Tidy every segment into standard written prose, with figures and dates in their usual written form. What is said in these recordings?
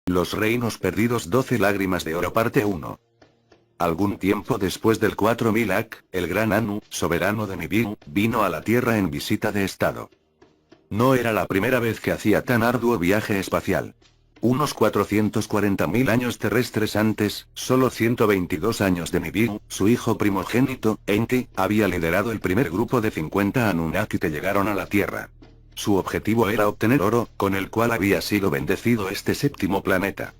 Los reinos perdidos 12 lágrimas de oro parte 1. Algún tiempo después del 4000 AC, el gran Anu, soberano de Nibiru, vino a la Tierra en visita de estado. No era la primera vez que hacía tan arduo viaje espacial. Unos 440.000 años terrestres antes, solo 122 años de Nibiru, su hijo primogénito, Enki, había liderado el primer grupo de 50 Anunnaki que llegaron a la Tierra. Su objetivo era obtener oro, con el cual había sido bendecido este séptimo planeta.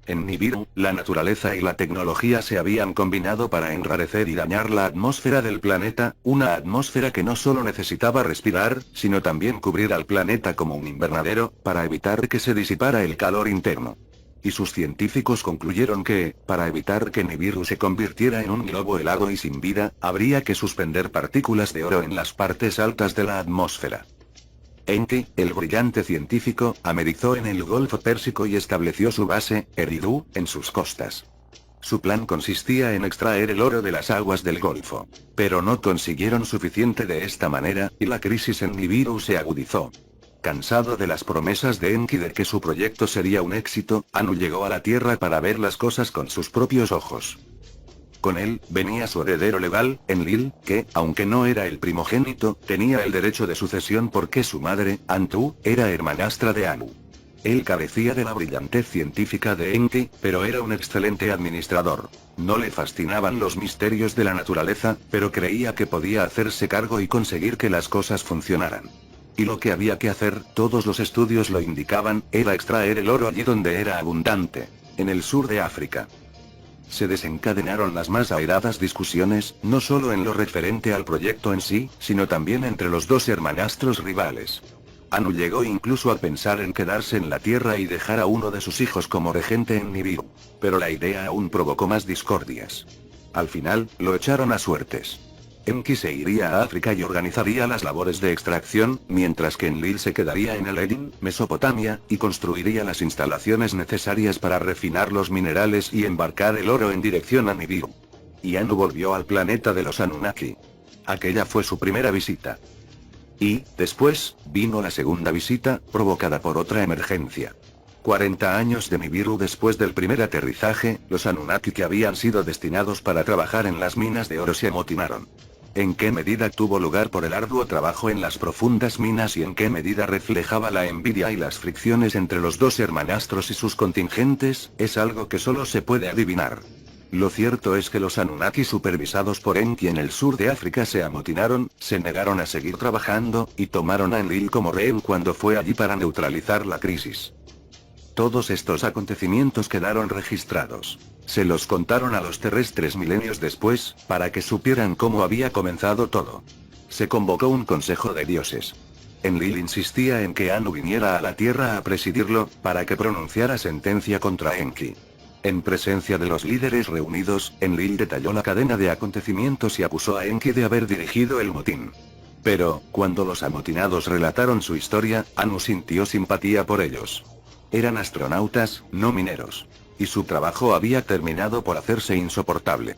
En Nibiru, la naturaleza y la tecnología se habían combinado para enrarecer y dañar la atmósfera del planeta, una atmósfera que no solo necesitaba respirar, sino también cubrir al planeta como un invernadero, para evitar que se disipara el calor interno. Y sus científicos concluyeron que, para evitar que Nibiru se convirtiera en un globo helado y sin vida, habría que suspender partículas de oro en las partes altas de la atmósfera. Enki, el brillante científico, amerizó en el Golfo Pérsico y estableció su base, Eridu, en sus costas. Su plan consistía en extraer el oro de las aguas del Golfo. Pero no consiguieron suficiente de esta manera, y la crisis en Nibiru se agudizó. Cansado de las promesas de Enki de que su proyecto sería un éxito, Anu llegó a la Tierra para ver las cosas con sus propios ojos. Con él, venía su heredero legal, Enlil, que, aunque no era el primogénito, tenía el derecho de sucesión porque su madre, Antu, era hermanastra de Anu. Él carecía de la brillantez científica de Enki, pero era un excelente administrador. No le fascinaban los misterios de la naturaleza, pero creía que podía hacerse cargo y conseguir que las cosas funcionaran. Y lo que había que hacer, todos los estudios lo indicaban, era extraer el oro allí donde era abundante, en el sur de África. Se desencadenaron las más airadas discusiones, no solo en lo referente al proyecto en sí, sino también entre los dos hermanastros rivales. Anu llegó incluso a pensar en quedarse en la Tierra y dejar a uno de sus hijos como regente en Nibiru. Pero la idea aún provocó más discordias. Al final, lo echaron a suertes. Enki se iría a África y organizaría las labores de extracción, mientras que Enlil se quedaría en el Erin, Mesopotamia, y construiría las instalaciones necesarias para refinar los minerales y embarcar el oro en dirección a Nibiru. Y Anu volvió al planeta de los Anunnaki. Aquella fue su primera visita. Y, después, vino la segunda visita, provocada por otra emergencia. 40 años de Nibiru después del primer aterrizaje, los Anunnaki que habían sido destinados para trabajar en las minas de oro se amotinaron. ¿En qué medida tuvo lugar por el arduo trabajo en las profundas minas y en qué medida reflejaba la envidia y las fricciones entre los dos hermanastros y sus contingentes, es algo que solo se puede adivinar? Lo cierto es que los Anunnaki supervisados por Enki en el sur de África se amotinaron, se negaron a seguir trabajando, y tomaron a Enlil como rehén cuando fue allí para neutralizar la crisis. Todos estos acontecimientos quedaron registrados. Se los contaron a los terrestres milenios después, para que supieran cómo había comenzado todo. Se convocó un consejo de dioses. Enlil insistía en que Anu viniera a la Tierra a presidirlo, para que pronunciara sentencia contra Enki. En presencia de los líderes reunidos, Enlil detalló la cadena de acontecimientos y acusó a Enki de haber dirigido el motín. Pero, cuando los amotinados relataron su historia, Anu sintió simpatía por ellos. Eran astronautas, no mineros. Y su trabajo había terminado por hacerse insoportable.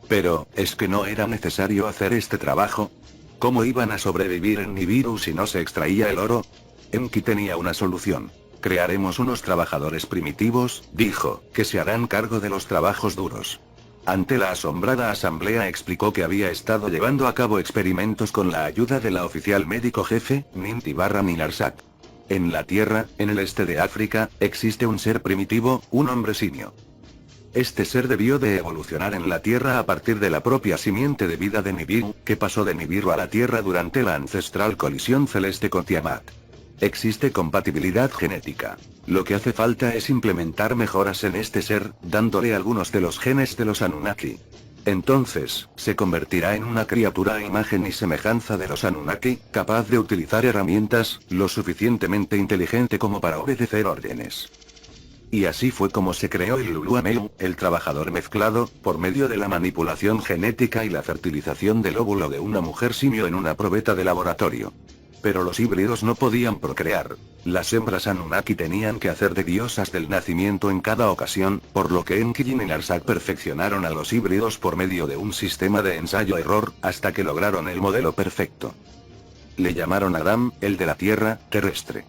Pero, ¿es que no era necesario hacer este trabajo? ¿Cómo iban a sobrevivir en Nibiru si no se extraía el oro? Enki tenía una solución. Crearemos unos trabajadores primitivos, dijo, que se harán cargo de los trabajos duros. Ante la asombrada asamblea explicó que había estado llevando a cabo experimentos con la ayuda de la oficial médico jefe, Ninti/Ninarsak. En la Tierra, en el este de África, existe un ser primitivo, un hombre simio. Este ser debió de evolucionar en la Tierra a partir de la propia simiente de vida de Nibiru, que pasó de Nibiru a la Tierra durante la ancestral colisión celeste con Tiamat. Existe compatibilidad genética. Lo que hace falta es implementar mejoras en este ser, dándole algunos de los genes de los Anunnaki. Entonces, se convertirá en una criatura a imagen y semejanza de los Anunnaki, capaz de utilizar herramientas, lo suficientemente inteligente como para obedecer órdenes. Y así fue como se creó el Luluameu, el trabajador mezclado, por medio de la manipulación genética y la fertilización del óvulo de una mujer simio en una probeta de laboratorio. Pero los híbridos no podían procrear. Las hembras Anunnaki tenían que hacer de diosas del nacimiento en cada ocasión, por lo que Enki y Ninarsak perfeccionaron a los híbridos por medio de un sistema de ensayo-error, hasta que lograron el modelo perfecto. Le llamaron Adam, el de la Tierra terrestre.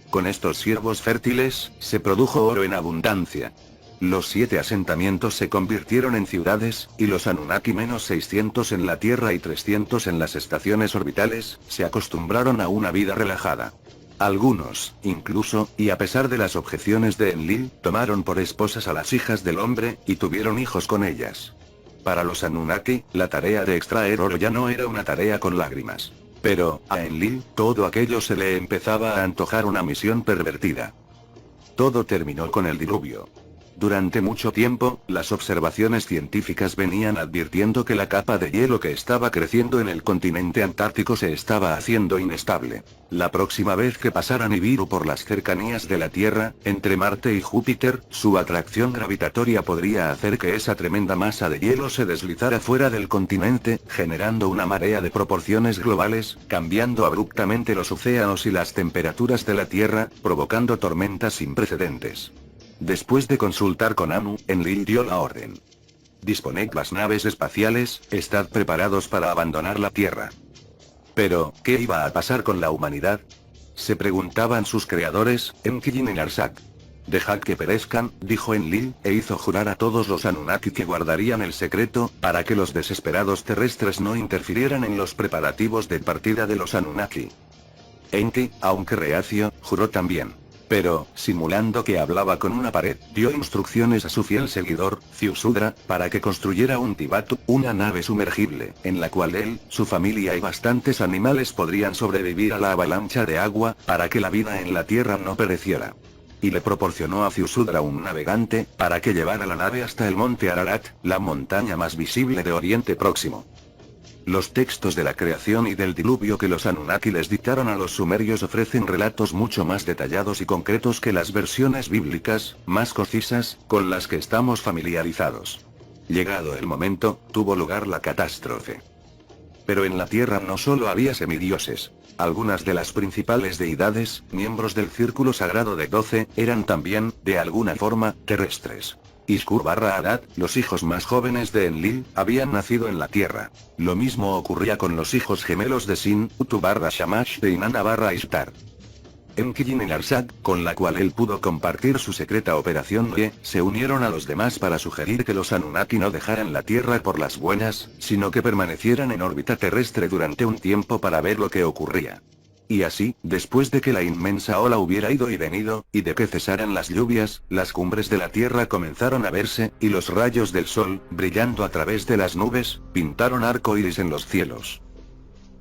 Con estos siervos fértiles, se produjo oro en abundancia. Los 7 asentamientos se convirtieron en ciudades, y los Anunnaki -600 en la Tierra y 300 en las estaciones orbitales, se acostumbraron a una vida relajada. Algunos, incluso, y a pesar de las objeciones de Enlil, tomaron por esposas a las hijas del hombre, y tuvieron hijos con ellas. Para los Anunnaki, la tarea de extraer oro ya no era una tarea con lágrimas. Pero, a Enlil, todo aquello se le empezaba a antojar una misión pervertida. Todo terminó con el diluvio. Durante mucho tiempo, las observaciones científicas venían advirtiendo que la capa de hielo que estaba creciendo en el continente antártico se estaba haciendo inestable. La próxima vez que pasara Nibiru por las cercanías de la Tierra, entre Marte y Júpiter, su atracción gravitatoria podría hacer que esa tremenda masa de hielo se deslizara fuera del continente, generando una marea de proporciones globales, cambiando abruptamente los océanos y las temperaturas de la Tierra, provocando tormentas sin precedentes. Después de consultar con Anu, Enlil dio la orden. Disponed las naves espaciales, estad preparados para abandonar la Tierra. Pero, ¿qué iba a pasar con la humanidad? Se preguntaban sus creadores, Enki y Narsak. Dejad que perezcan, dijo Enlil, e hizo jurar a todos los Anunnaki que guardarían el secreto, para que los desesperados terrestres no interfirieran en los preparativos de partida de los Anunnaki. Enki, aunque reacio, juró también. Pero, simulando que hablaba con una pared, dio instrucciones a su fiel seguidor, Ziusudra, para que construyera un Tibatu, una nave sumergible, en la cual él, su familia y bastantes animales podrían sobrevivir a la avalancha de agua, para que la vida en la Tierra no pereciera. Y le proporcionó a Ziusudra un navegante, para que llevara la nave hasta el monte Ararat, la montaña más visible de Oriente Próximo. Los textos de la creación y del diluvio que los Anunnaki les dictaron a los sumerios ofrecen relatos mucho más detallados y concretos que las versiones bíblicas, más concisas, con las que estamos familiarizados. Llegado el momento, tuvo lugar la catástrofe. Pero en la Tierra no solo había semidioses. Algunas de las principales deidades, miembros del círculo sagrado de 12, eran también, de alguna forma, terrestres. Ishkur-Arad, los hijos más jóvenes de Enlil, habían nacido en la Tierra. Lo mismo ocurría con los hijos gemelos de Sin, Utu-Shamash de Inanna-Ishtar. Enki y Narsak, con la cual él pudo compartir su secreta operación Ye, se unieron a los demás para sugerir que los Anunnaki no dejaran la Tierra por las buenas, sino que permanecieran en órbita terrestre durante un tiempo para ver lo que ocurría. Y así, después de que la inmensa ola hubiera ido y venido, y de que cesaran las lluvias, las cumbres de la Tierra comenzaron a verse, y los rayos del sol, brillando a través de las nubes, pintaron arco iris en los cielos.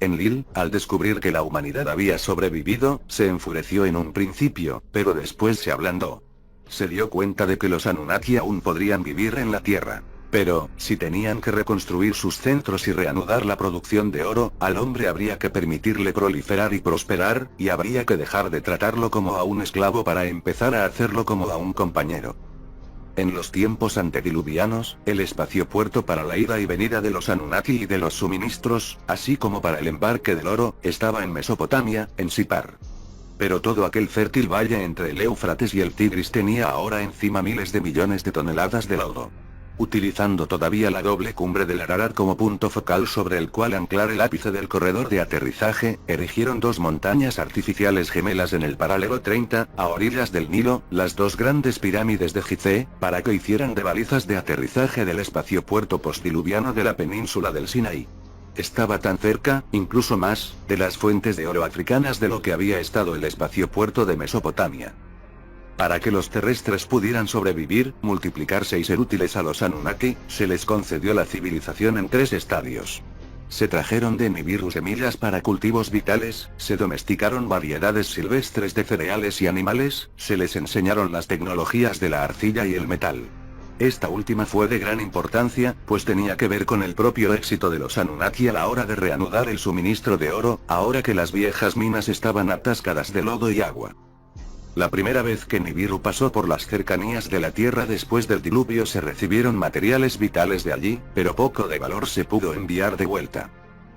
Enlil, al descubrir que la humanidad había sobrevivido, se enfureció en un principio, pero después se ablandó. Se dio cuenta de que los Anunnaki aún podrían vivir en la Tierra. Pero, si tenían que reconstruir sus centros y reanudar la producción de oro, al hombre habría que permitirle proliferar y prosperar, y habría que dejar de tratarlo como a un esclavo para empezar a hacerlo como a un compañero. En los tiempos antediluvianos, el espaciopuerto para la ida y venida de los Anunnaki y de los suministros, así como para el embarque del oro, estaba en Mesopotamia, en Sipar. Pero todo aquel fértil valle entre el Éufrates y el Tigris tenía ahora encima miles de millones de toneladas de lodo. Utilizando todavía la doble cumbre del Ararat como punto focal sobre el cual anclar el ápice del corredor de aterrizaje, erigieron 2 montañas artificiales gemelas en el paralelo 30, a orillas del Nilo, las 2 grandes pirámides de Gizeh, para que hicieran de balizas de aterrizaje del espaciopuerto postdiluviano de la península del Sinaí. Estaba tan cerca, incluso más, de las fuentes de oro africanas de lo que había estado el espaciopuerto de Mesopotamia. Para que los terrestres pudieran sobrevivir, multiplicarse y ser útiles a los Anunnaki, se les concedió la civilización en 3 estadios. Se trajeron de Nibiru semillas para cultivos vitales, se domesticaron variedades silvestres de cereales y animales, se les enseñaron las tecnologías de la arcilla y el metal. Esta última fue de gran importancia, pues tenía que ver con el propio éxito de los Anunnaki a la hora de reanudar el suministro de oro, ahora que las viejas minas estaban atascadas de lodo y agua. La primera vez que Nibiru pasó por las cercanías de la Tierra después del diluvio se recibieron materiales vitales de allí, pero poco de valor se pudo enviar de vuelta.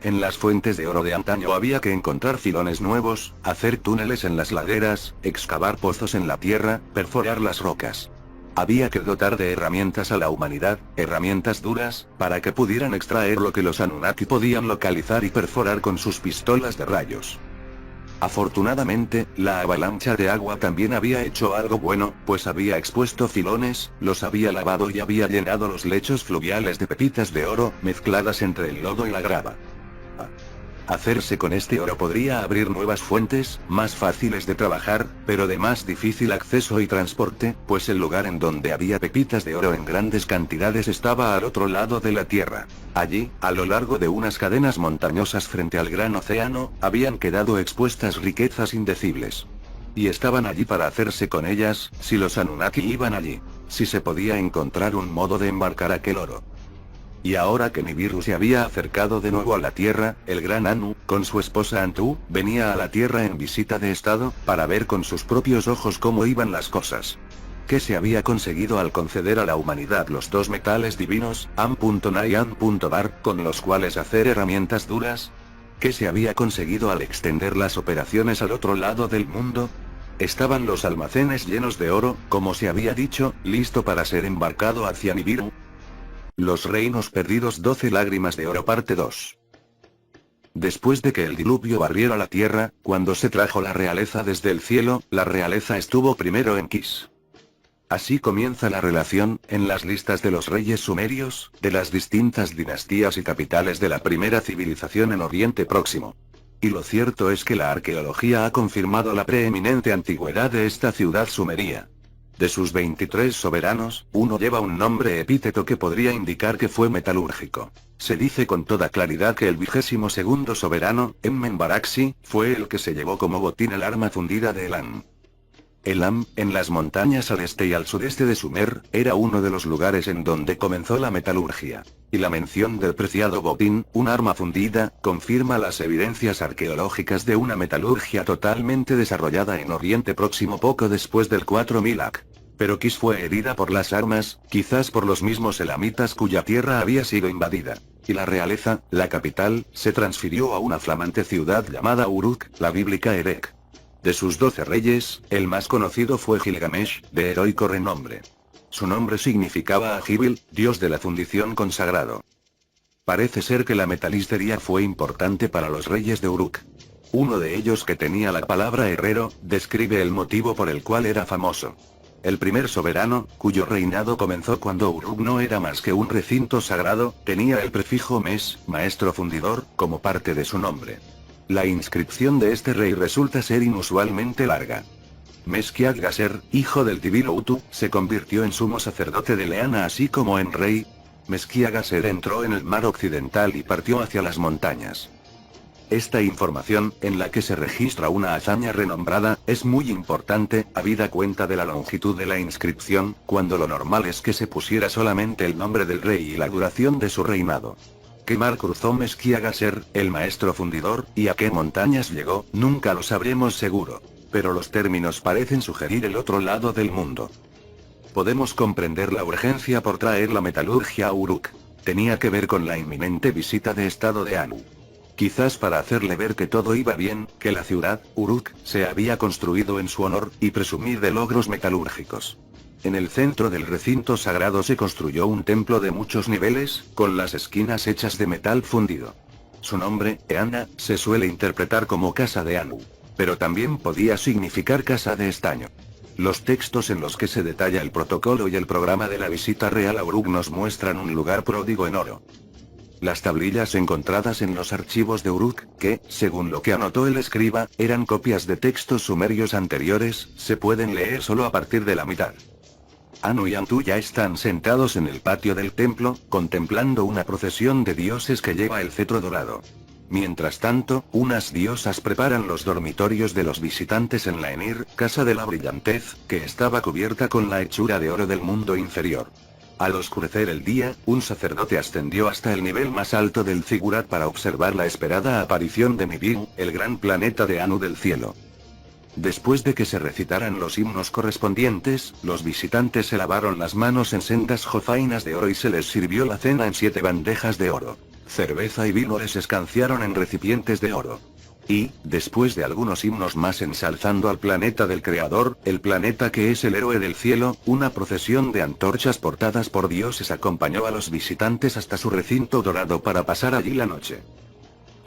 En las fuentes de oro de antaño había que encontrar filones nuevos, hacer túneles en las laderas, excavar pozos en la tierra, perforar las rocas. Había que dotar de herramientas a la humanidad, herramientas duras, para que pudieran extraer lo que los Anunnaki podían localizar y perforar con sus pistolas de rayos. Afortunadamente, la avalancha de agua también había hecho algo bueno, pues había expuesto filones, los había lavado y había llenado los lechos fluviales de pepitas de oro, mezcladas entre el lodo y la grava. Hacerse con este oro podría abrir nuevas fuentes, más fáciles de trabajar, pero de más difícil acceso y transporte, pues el lugar en donde había pepitas de oro en grandes cantidades estaba al otro lado de la tierra. Allí, a lo largo de unas cadenas montañosas frente al gran océano, habían quedado expuestas riquezas indecibles. Y estaban allí para hacerse con ellas, si los Anunnaki iban allí. Si se podía encontrar un modo de embarcar aquel oro. Y ahora que Nibiru se había acercado de nuevo a la Tierra, el gran Anu, con su esposa Antu, venía a la Tierra en visita de estado, para ver con sus propios ojos cómo iban las cosas. ¿Qué se había conseguido al conceder a la humanidad los dos metales divinos, Am.Na y Am.Bar, con los cuales hacer herramientas duras? ¿Qué se había conseguido al extender las operaciones al otro lado del mundo? ¿Estaban los almacenes llenos de oro, como se había dicho, listo para ser embarcado hacia Nibiru? Los reinos perdidos 12 lágrimas de oro parte 2. Después de que el diluvio barriera la tierra, cuando se trajo la realeza desde el cielo, la realeza estuvo primero en Kis. Así comienza la relación, en las listas de los reyes sumerios, de las distintas dinastías y capitales de la primera civilización en Oriente Próximo. Y lo cierto es que la arqueología ha confirmado la preeminente antigüedad de esta ciudad sumeria. De sus 23 soberanos, uno lleva un nombre epíteto que podría indicar que fue metalúrgico. Se dice con toda claridad que el 22º soberano, Emmenbaraxi, fue el que se llevó como botín el arma fundida de Elam. Elam, en las montañas al este y al sudeste de Sumer, era uno de los lugares en donde comenzó la metalurgia. Y la mención del preciado botín, un arma fundida, confirma las evidencias arqueológicas de una metalurgia totalmente desarrollada en Oriente Próximo poco después del 4000 AC. Pero Kis fue herida por las armas, quizás por los mismos elamitas cuya tierra había sido invadida. Y la realeza, la capital, se transfirió a una flamante ciudad llamada Uruk, la bíblica Erech. De sus 12 reyes, el más conocido fue Gilgamesh, de heroico renombre. Su nombre significaba Agibil, dios de la fundición consagrado. Parece ser que la metalistería fue importante para los reyes de Uruk. Uno de ellos, que tenía la palabra herrero, describe el motivo por el cual era famoso. El primer soberano, cuyo reinado comenzó cuando Uruk no era más que un recinto sagrado, tenía el prefijo Mes, maestro fundidor, como parte de su nombre. La inscripción de este rey resulta ser inusualmente larga. Mesquiag-Gaser, hijo del divino Utu, se convirtió en sumo sacerdote de Leana así como en rey. Mesquiag-Gaser entró en el mar occidental y partió hacia las montañas. Esta información, en la que se registra una hazaña renombrada, es muy importante, habida cuenta de la longitud de la inscripción, cuando lo normal es que se pusiera solamente el nombre del rey y la duración de su reinado. ¿Qué mar cruzó Mesquiag-Gaser, el maestro fundidor, y a qué montañas llegó? Nunca lo sabremos seguro. Pero los términos parecen sugerir el otro lado del mundo. Podemos comprender la urgencia por traer la metalurgia a Uruk. Tenía que ver con la inminente visita de estado de Anu. Quizás para hacerle ver que todo iba bien, que la ciudad, Uruk, se había construido en su honor, y presumir de logros metalúrgicos. En el centro del recinto sagrado se construyó un templo de muchos niveles, con las esquinas hechas de metal fundido. Su nombre, Eanna, se suele interpretar como casa de Anu. Pero también podía significar casa de estaño. Los textos en los que se detalla el protocolo y el programa de la visita real a Uruk nos muestran un lugar pródigo en oro. Las tablillas encontradas en los archivos de Uruk, que, según lo que anotó el escriba, eran copias de textos sumerios anteriores, se pueden leer solo a partir de la mitad. Anu y Antu ya están sentados en el patio del templo, contemplando una procesión de dioses que lleva el cetro dorado. Mientras tanto, unas diosas preparan los dormitorios de los visitantes en la Enir, casa de la brillantez, que estaba cubierta con la hechura de oro del mundo inferior. Al oscurecer el día, un sacerdote ascendió hasta el nivel más alto del Zigurat para observar la esperada aparición de Nibiru, el gran planeta de Anu del cielo. Después de que se recitaran los himnos correspondientes, los visitantes se lavaron las manos en sendas jofainas de oro y se les sirvió la cena en 7 bandejas de oro. Cerveza y vino les escanciaron en recipientes de oro. Y, después de algunos himnos más ensalzando al planeta del Creador, el planeta que es el héroe del cielo, una procesión de antorchas portadas por dioses acompañó a los visitantes hasta su recinto dorado para pasar allí la noche.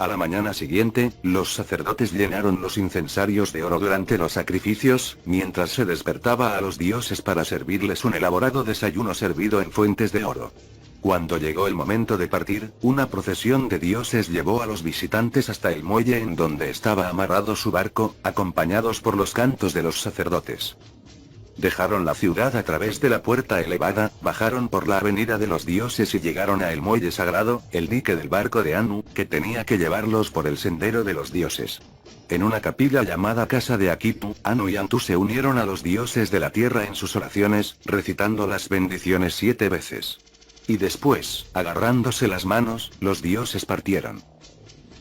A la mañana siguiente, los sacerdotes llenaron los incensarios de oro durante los sacrificios, mientras se despertaba a los dioses para servirles un elaborado desayuno servido en fuentes de oro. Cuando llegó el momento de partir, una procesión de dioses llevó a los visitantes hasta el muelle en donde estaba amarrado su barco, acompañados por los cantos de los sacerdotes. Dejaron la ciudad a través de la puerta elevada, bajaron por la avenida de los dioses y llegaron a el muelle sagrado, el dique del barco de Anu, que tenía que llevarlos por el sendero de los dioses. En una capilla llamada Casa de Akitu, Anu y Antu se unieron a los dioses de la tierra en sus oraciones, recitando las bendiciones 7 veces. Y después, agarrándose las manos, los dioses partieron.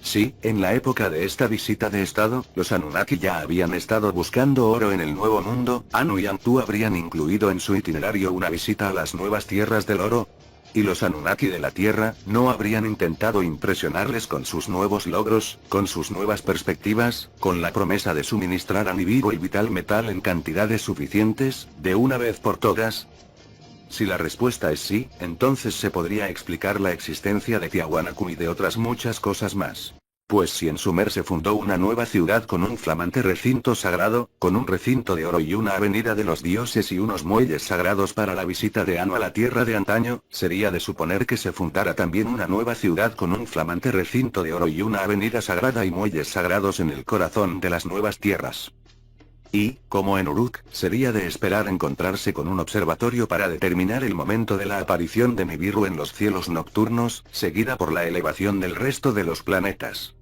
Sí, en la época de esta visita de estado, los Anunnaki ya habían estado buscando oro en el Nuevo Mundo. Anu y Antu habrían incluido en su itinerario una visita a las nuevas tierras del oro. Y los Anunnaki de la Tierra, no habrían intentado impresionarles con sus nuevos logros, con sus nuevas perspectivas, con la promesa de suministrar a Nibiru el vital metal en cantidades suficientes, de una vez por todas. Si la respuesta es sí, entonces se podría explicar la existencia de Tiahuanacu y de otras muchas cosas más. Pues si en Sumer se fundó una nueva ciudad con un flamante recinto sagrado, con un recinto de oro y una avenida de los dioses y unos muelles sagrados para la visita de Anu a la tierra de antaño, sería de suponer que se fundara también una nueva ciudad con un flamante recinto de oro y una avenida sagrada y muelles sagrados en el corazón de las nuevas tierras. Y, como en Uruk, sería de esperar encontrarse con un observatorio para determinar el momento de la aparición de Nibiru en los cielos nocturnos, seguida por la elevación del resto de los planetas.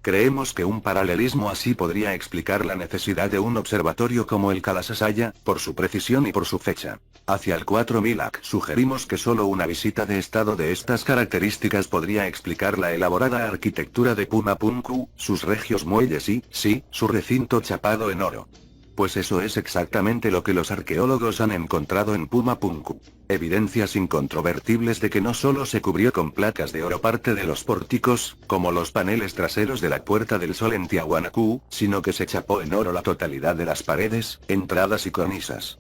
Creemos que un paralelismo así podría explicar la necesidad de un observatorio como el Kalasasaya, por su precisión y por su fecha. Hacia el 4000 AC sugerimos que solo una visita de estado de estas características podría explicar la elaborada arquitectura de Pumapunku, sus regios muelles y, sí, su recinto chapado en oro. Pues eso es exactamente lo que los arqueólogos han encontrado en Pumapunku. Evidencias incontrovertibles de que no solo se cubrió con placas de oro parte de los pórticos, como los paneles traseros de la Puerta del Sol en Tiahuanacu, sino que se chapó en oro la totalidad de las paredes, entradas y cornisas.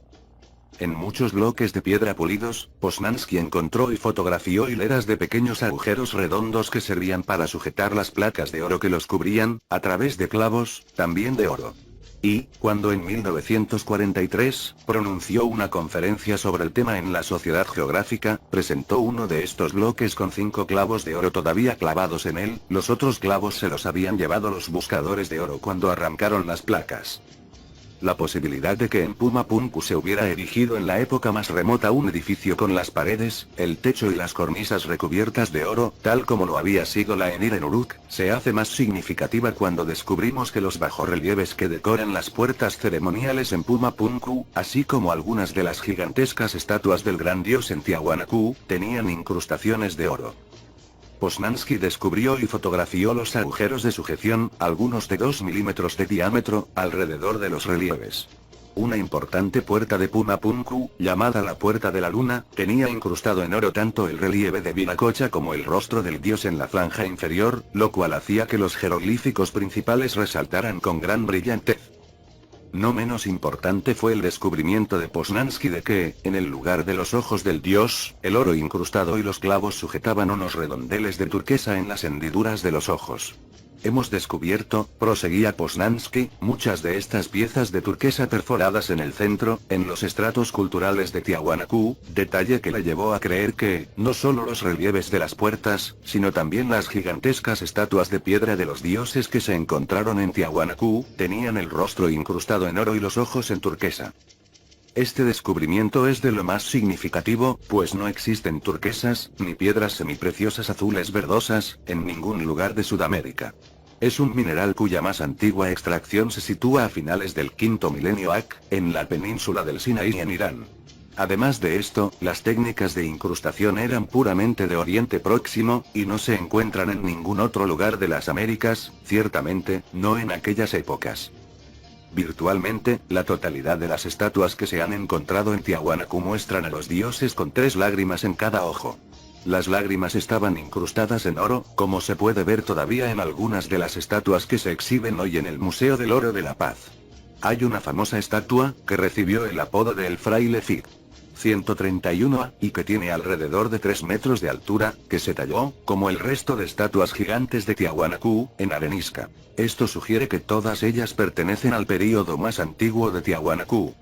En muchos bloques de piedra pulidos, Poznański encontró y fotografió hileras de pequeños agujeros redondos que servían para sujetar las placas de oro que los cubrían, a través de clavos, también de oro. Y, cuando en 1943, pronunció una conferencia sobre el tema en la Sociedad Geográfica, presentó uno de estos bloques con 5 clavos de oro todavía clavados en él, los otros clavos se los habían llevado los buscadores de oro cuando arrancaron las placas. La posibilidad de que en Pumapunku se hubiera erigido en la época más remota un edificio con las paredes, el techo y las cornisas recubiertas de oro, tal como lo había sido la Enir en Uruk, se hace más significativa cuando descubrimos que los bajorrelieves que decoran las puertas ceremoniales en Pumapunku, así como algunas de las gigantescas estatuas del gran dios en Tiahuanacu, tenían incrustaciones de oro. Poznański descubrió y fotografió los agujeros de sujeción, algunos de 2 milímetros de diámetro, alrededor de los relieves. Una importante puerta de Pumapunku, llamada la Puerta de la Luna, tenía incrustado en oro tanto el relieve de Viracocha como el rostro del dios en la franja inferior, lo cual hacía que los jeroglíficos principales resaltaran con gran brillantez. No menos importante fue el descubrimiento de Poznański de que, en el lugar de los ojos del dios, el oro incrustado y los clavos sujetaban unos redondeles de turquesa en las hendiduras de los ojos. Hemos descubierto, proseguía Poznański, muchas de estas piezas de turquesa perforadas en el centro, en los estratos culturales de Tiahuanacu, detalle que le llevó a creer que, no solo los relieves de las puertas, sino también las gigantescas estatuas de piedra de los dioses que se encontraron en Tiahuanacu, tenían el rostro incrustado en oro y los ojos en turquesa. Este descubrimiento es de lo más significativo, pues no existen turquesas, ni piedras semipreciosas azules verdosas, en ningún lugar de Sudamérica. Es un mineral cuya más antigua extracción se sitúa a finales del quinto milenio AC, en la península del Sinaí en Irán. Además de esto, las técnicas de incrustación eran puramente de Oriente Próximo, y no se encuentran en ningún otro lugar de las Américas, ciertamente, no en aquellas épocas. Virtualmente, la totalidad de las estatuas que se han encontrado en Tiahuanacu muestran a los dioses con 3 lágrimas en cada ojo. Las lágrimas estaban incrustadas en oro, como se puede ver todavía en algunas de las estatuas que se exhiben hoy en el Museo del Oro de la Paz. Hay una famosa estatua, que recibió el apodo de El Fraile Fig. 131A, y que tiene alrededor de 3 metros de altura, que se talló, como el resto de estatuas gigantes de Tiahuanacu, en arenisca. Esto sugiere que todas ellas pertenecen al período más antiguo de Tiahuanacu.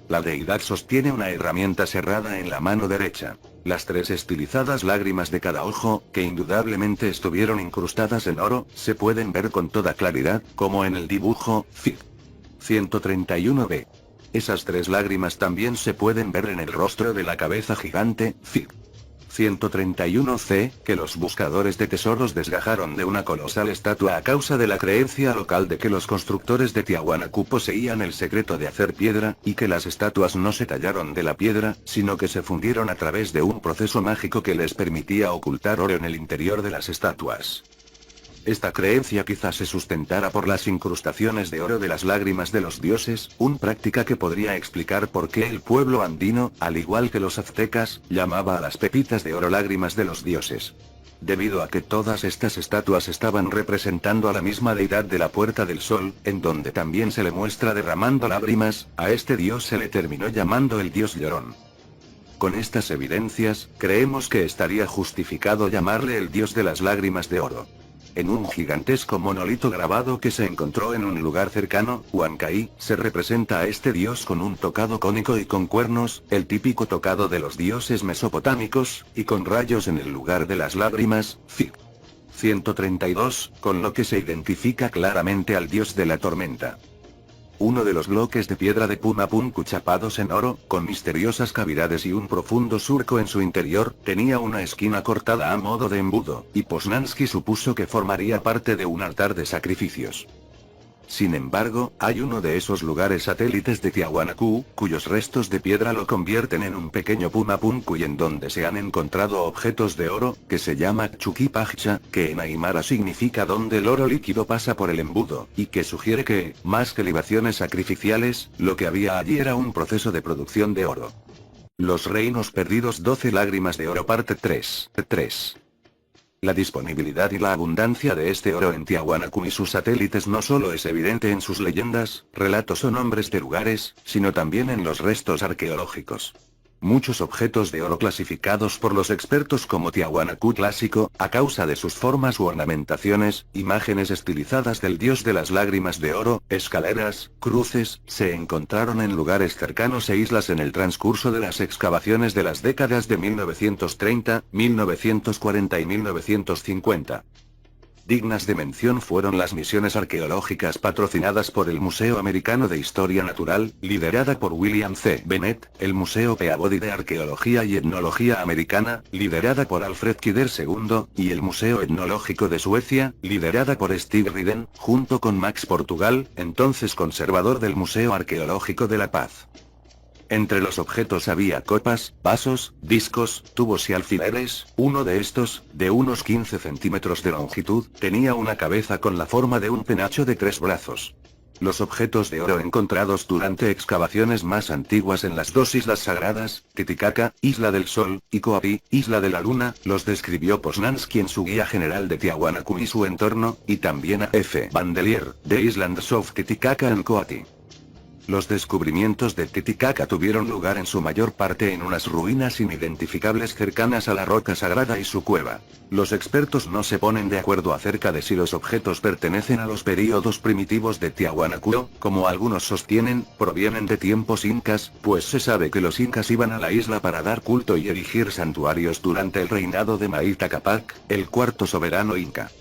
La deidad sostiene una herramienta cerrada en la mano derecha. Las 3 estilizadas lágrimas de cada ojo, que indudablemente estuvieron incrustadas en oro, se pueden ver con toda claridad, como en el dibujo, Fig. 131b. Esas 3 lágrimas también se pueden ver en el rostro de la cabeza gigante, Fig. 131c, que los buscadores de tesoros desgajaron de una colosal estatua a causa de la creencia local de que los constructores de Tiahuanacu poseían el secreto de hacer piedra, y que las estatuas no se tallaron de la piedra, sino que se fundieron a través de un proceso mágico que les permitía ocultar oro en el interior de las estatuas. Esta creencia quizás se sustentara por las incrustaciones de oro de las lágrimas de los dioses, una práctica que podría explicar por qué el pueblo andino, al igual que los aztecas, llamaba a las pepitas de oro lágrimas de los dioses. Debido a que todas estas estatuas estaban representando a la misma deidad de la Puerta del Sol, en donde también se le muestra derramando lágrimas, a este dios se le terminó llamando el dios llorón. Con estas evidencias, creemos que estaría justificado llamarle el dios de las lágrimas de oro. En un gigantesco monolito grabado que se encontró en un lugar cercano, Huancaí, se representa a este dios con un tocado cónico y con cuernos, el típico tocado de los dioses mesopotámicos, y con rayos en el lugar de las lágrimas, Fig. 132, con lo que se identifica claramente al dios de la tormenta. Uno de los bloques de piedra de Pumapunku chapados en oro, con misteriosas cavidades y un profundo surco en su interior, tenía una esquina cortada a modo de embudo, y Poznański supuso que formaría parte de un altar de sacrificios. Sin embargo, hay uno de esos lugares satélites de Tiahuanacu, cuyos restos de piedra lo convierten en un pequeño Pumapunku y en donde se han encontrado objetos de oro, que se llama Chuquipajcha, que en aymara significa donde el oro líquido pasa por el embudo, y que sugiere que, más que libaciones sacrificiales, lo que había allí era un proceso de producción de oro. Los reinos perdidos 12 lágrimas de oro parte 3. La disponibilidad y la abundancia de este oro en Tiahuanacu y sus satélites no solo es evidente en sus leyendas, relatos o nombres de lugares, sino también en los restos arqueológicos. Muchos objetos de oro clasificados por los expertos como Tiahuanacu clásico, a causa de sus formas u ornamentaciones, imágenes estilizadas del dios de las lágrimas de oro, escaleras, cruces, se encontraron en lugares cercanos e islas en el transcurso de las excavaciones de las décadas de 1930, 1940 y 1950. Dignas de mención fueron las misiones arqueológicas patrocinadas por el Museo Americano de Historia Natural, liderada por William C. Bennett, el Museo Peabody de Arqueología y Etnología Americana, liderada por Alfred Kider II, y el Museo Etnológico de Suecia, liderada por Steve Riden, junto con Max Portugal, entonces conservador del Museo Arqueológico de La Paz. Entre los objetos había copas, vasos, discos, tubos y alfileres. Uno de estos, de unos 15 centímetros de longitud, tenía una cabeza con la forma de un penacho de 3 brazos. Los objetos de oro encontrados durante excavaciones más antiguas en las 2 islas sagradas, Titicaca, Isla del Sol, y Coapi, Isla de la Luna, los describió Poznański en su Guía General de Tiahuanacu y su entorno, y también a F. Bandelier, de Islands of Titicaca and Coati. Los descubrimientos de Titicaca tuvieron lugar en su mayor parte en unas ruinas inidentificables cercanas a la roca sagrada y su cueva. Los expertos no se ponen de acuerdo acerca de si los objetos pertenecen a los períodos primitivos de Tiahuanacu, como algunos sostienen, provienen de tiempos incas, pues se sabe que los incas iban a la isla para dar culto y erigir santuarios durante el reinado de Maita Capac, el cuarto soberano inca.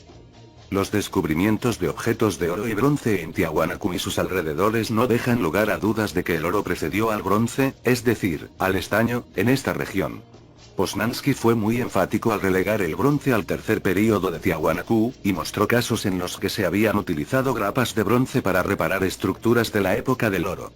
Los descubrimientos de objetos de oro y bronce en Tiahuanacu y sus alrededores no dejan lugar a dudas de que el oro precedió al bronce, es decir, al estaño, en esta región. Poznański fue muy enfático al relegar el bronce al tercer período de Tiahuanacu, y mostró casos en los que se habían utilizado grapas de bronce para reparar estructuras de la época del oro.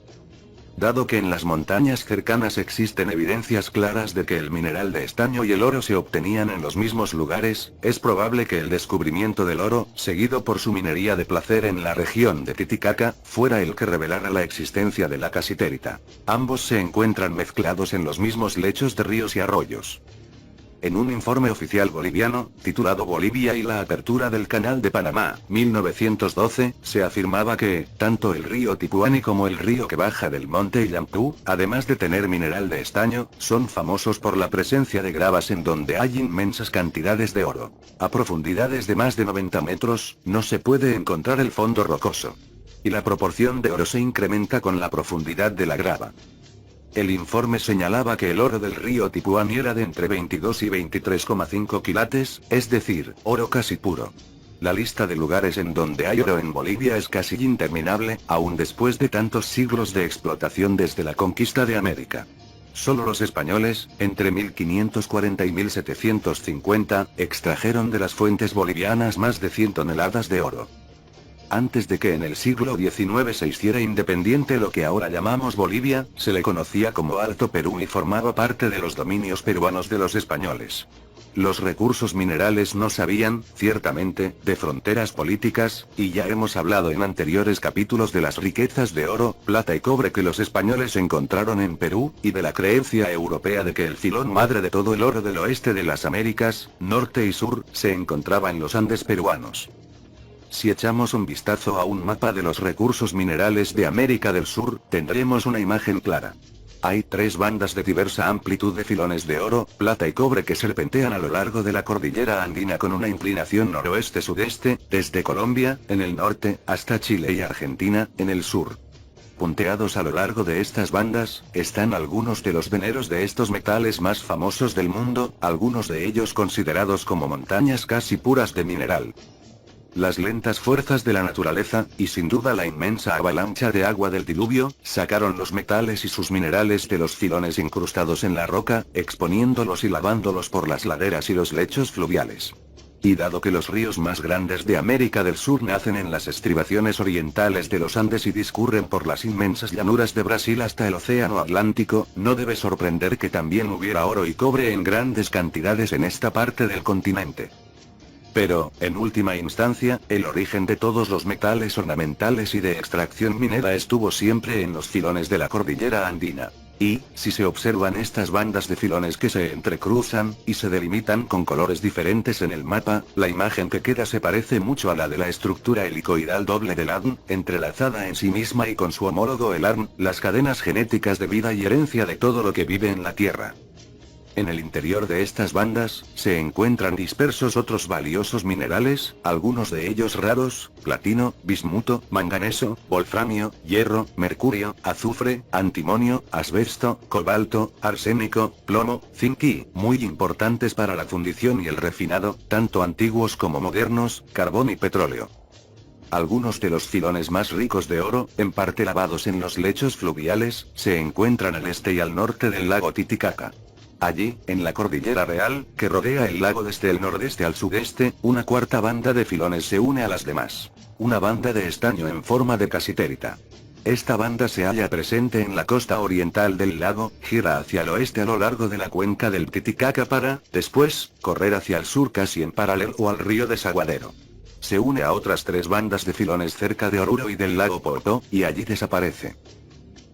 Dado que en las montañas cercanas existen evidencias claras de que el mineral de estaño y el oro se obtenían en los mismos lugares, es probable que el descubrimiento del oro, seguido por su minería de placer en la región de Titicaca, fuera el que revelara la existencia de la casiterita. Ambos se encuentran mezclados en los mismos lechos de ríos y arroyos. En un informe oficial boliviano, titulado Bolivia y la apertura del Canal de Panamá, 1912, se afirmaba que, tanto el río Tipuani como el río que baja del monte Illampu, además de tener mineral de estaño, son famosos por la presencia de gravas en donde hay inmensas cantidades de oro. A profundidades de más de 90 metros, no se puede encontrar el fondo rocoso. Y la proporción de oro se incrementa con la profundidad de la grava. El informe señalaba que el oro del río Tipuani era de entre 22 y 23,5 quilates, es decir, oro casi puro. La lista de lugares en donde hay oro en Bolivia es casi interminable, aún después de tantos siglos de explotación desde la conquista de América. Solo los españoles, entre 1540 y 1750, extrajeron de las fuentes bolivianas más de 100 toneladas de oro. Antes de que en el siglo XIX se hiciera independiente lo que ahora llamamos Bolivia, se le conocía como Alto Perú y formaba parte de los dominios peruanos de los españoles. Los recursos minerales no sabían, ciertamente, de fronteras políticas, y ya hemos hablado en anteriores capítulos de las riquezas de oro, plata y cobre que los españoles encontraron en Perú, y de la creencia europea de que el filón madre de todo el oro del oeste de las Américas, norte y sur, se encontraba en los Andes peruanos. Si echamos un vistazo a un mapa de los recursos minerales de América del Sur, tendremos una imagen clara. Hay 3 bandas de diversa amplitud de filones de oro, plata y cobre que serpentean a lo largo de la cordillera andina con una inclinación noroeste-sudeste, desde Colombia, en el norte, hasta Chile y Argentina, en el sur. Punteados a lo largo de estas bandas, están algunos de los veneros de estos metales más famosos del mundo, algunos de ellos considerados como montañas casi puras de mineral. Las lentas fuerzas de la naturaleza, y sin duda la inmensa avalancha de agua del diluvio, sacaron los metales y sus minerales de los filones incrustados en la roca, exponiéndolos y lavándolos por las laderas y los lechos fluviales. Y dado que los ríos más grandes de América del Sur nacen en las estribaciones orientales de los Andes y discurren por las inmensas llanuras de Brasil hasta el Océano Atlántico, no debe sorprender que también hubiera oro y cobre en grandes cantidades en esta parte del continente. Pero, en última instancia, el origen de todos los metales ornamentales y de extracción minera estuvo siempre en los filones de la cordillera andina. Y, si se observan estas bandas de filones que se entrecruzan, y se delimitan con colores diferentes en el mapa, la imagen que queda se parece mucho a la de la estructura helicoidal doble del ADN, entrelazada en sí misma y con su homólogo el ARN, las cadenas genéticas de vida y herencia de todo lo que vive en la Tierra. En el interior de estas bandas, se encuentran dispersos otros valiosos minerales, algunos de ellos raros, platino, bismuto, manganeso, wolframio, hierro, mercurio, azufre, antimonio, asbesto, cobalto, arsénico, plomo, zinc y, muy importantes para la fundición y el refinado, tanto antiguos como modernos, carbón y petróleo. Algunos de los filones más ricos de oro, en parte lavados en los lechos fluviales, se encuentran al este y al norte del lago Titicaca. Allí, en la cordillera real, que rodea el lago desde el nordeste al sudeste, una cuarta banda de filones se une a las demás. Una banda de estaño en forma de casiterita. Esta banda se halla presente en la costa oriental del lago, gira hacia el oeste a lo largo de la cuenca del Titicaca para, después, correr hacia el sur casi en paralelo al río Desaguadero. Se une a otras 3 bandas de filones cerca de Oruro y del lago Porto, y allí desaparece.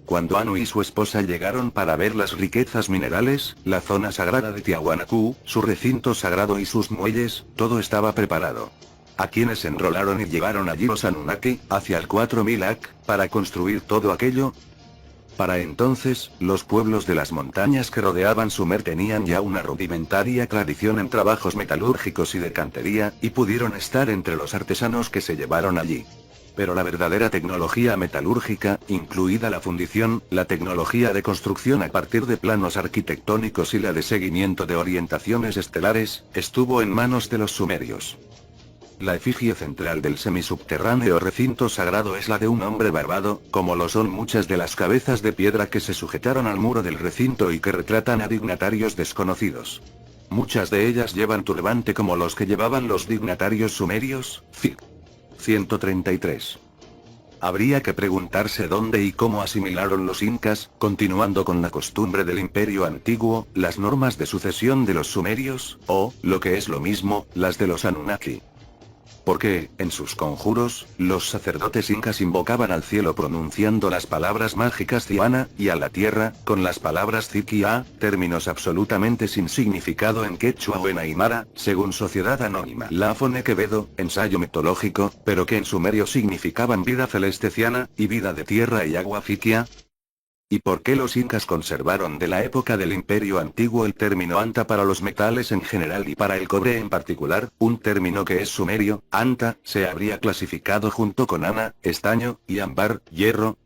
Cuando Anu y su esposa llegaron para ver las riquezas minerales, la zona sagrada de Tiahuanacu, su recinto sagrado y sus muelles, todo estaba preparado. A quienes enrolaron y llevaron allí los Anunnaki, hacia el 4000 AC, para construir todo aquello. Para entonces, los pueblos de las montañas que rodeaban Sumer tenían ya una rudimentaria tradición en trabajos metalúrgicos y de cantería, y pudieron estar entre los artesanos que se llevaron allí. Pero la verdadera tecnología metalúrgica, incluida la fundición, la tecnología de construcción a partir de planos arquitectónicos y la de seguimiento de orientaciones estelares, estuvo en manos de los sumerios. La efigie central del semisubterráneo recinto sagrado es la de un hombre barbado, como lo son muchas de las cabezas de piedra que se sujetaron al muro del recinto y que retratan a dignatarios desconocidos. Muchas de ellas llevan turbante como los que llevaban los dignatarios sumerios, Fig. 133. Habría que preguntarse dónde y cómo asimilaron los incas, continuando con la costumbre del imperio antiguo, las normas de sucesión de los sumerios, o, lo que es lo mismo, las de los Anunnaki. Porque, en sus conjuros, los sacerdotes incas invocaban al cielo pronunciando las palabras mágicas Tiana, y a la tierra, con las palabras Tzikia, términos absolutamente sin significado en quechua o en aymara, según Sociedad Anónima Lafone Quevedo, ensayo mitológico, pero que en sumerio significaban vida celeste Tiana, y vida de tierra y agua Fikia. ¿Y por qué los incas conservaron de la época del Imperio Antiguo el término anta para los metales en general y para el cobre en particular, un término que es sumerio? Anta se habría clasificado junto con ana, estaño, y ámbar, hierro.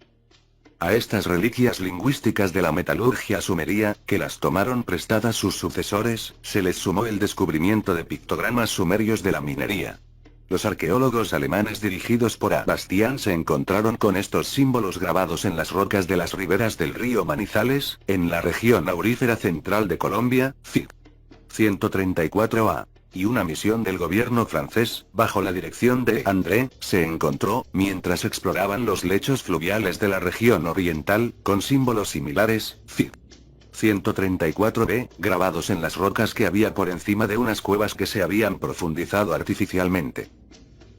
A estas reliquias lingüísticas de la metalurgia sumeria, que las tomaron prestadas sus sucesores, se les sumó el descubrimiento de pictogramas sumerios de la minería. Los arqueólogos alemanes dirigidos por A. Bastián se encontraron con estos símbolos grabados en las rocas de las riberas del río Manizales, en la región aurífera central de Colombia, Fig. 134a. Y una misión del gobierno francés, bajo la dirección de André, se encontró, mientras exploraban los lechos fluviales de la región oriental, con símbolos similares, Fig. 134b, grabados en las rocas que había por encima de unas cuevas que se habían profundizado artificialmente.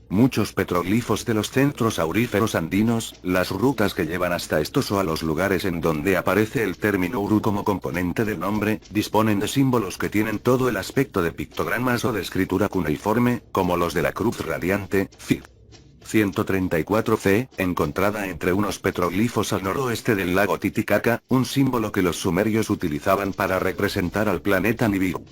Muchos petroglifos de los centros auríferos andinos, las rutas que llevan hasta estos o a los lugares en donde aparece el término uru como componente del nombre, disponen de símbolos que tienen todo el aspecto de pictogramas o de escritura cuneiforme, como los de la cruz radiante, Fig. 134c, encontrada entre unos petroglifos al noroeste del lago Titicaca, un símbolo que los sumerios utilizaban para representar al planeta Nibiru.